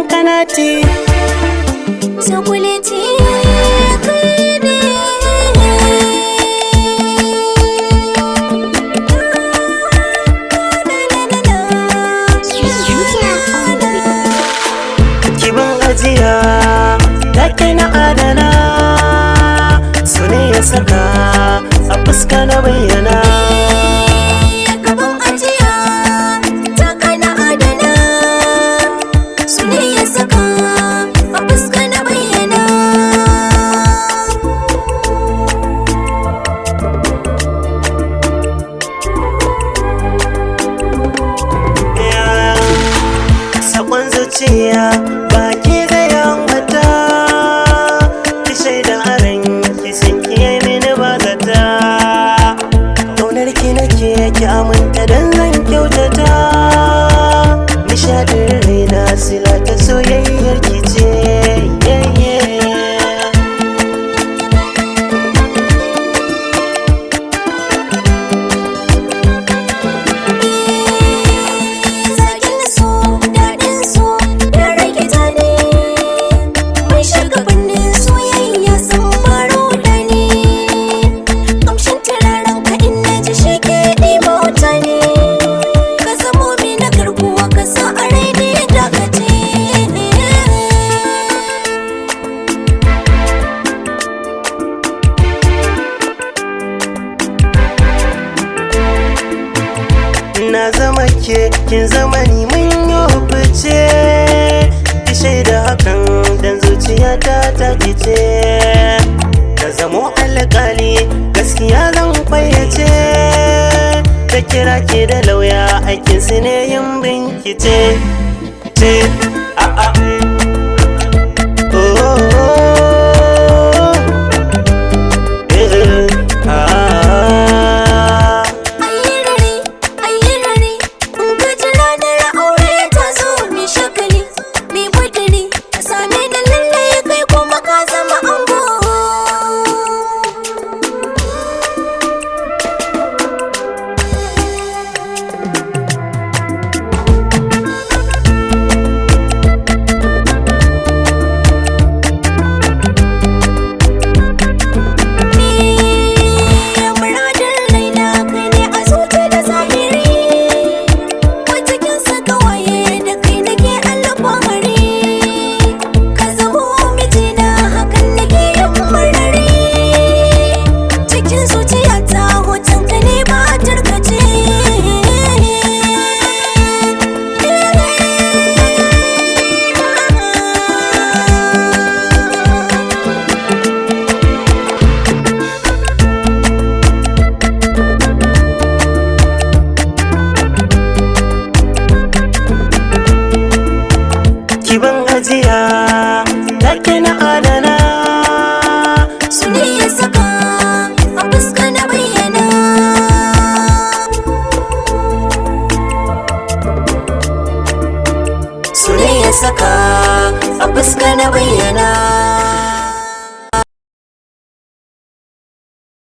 kankanati chocolate kai ne. Kiban ajiya da kai na adana, su ne ya saka a fuska na bayyana. Gaban ajiya ta kai na adana, su ne ya saka a fuska na bayyana. Sakon zuciya baki ga yambata, ki shaida aran ki san ki mini ba zata. Kaunar ki nake ki aminta dan zan kyautata, nishadin raina sila ta soyayyar ki ce. Na zama ke, kin zama ni, mun yi fice. Ki shaida hakan dan zuciyata ta kice. Ka zamo alƙali, gaskiya zan fayyace. Ta kira ke da lauya, aikin su ne yin bincike. Kiban ajiya take na adana, Su ne ya saka a fuska na bayyana. su ne ya saka a fuska na bayyana.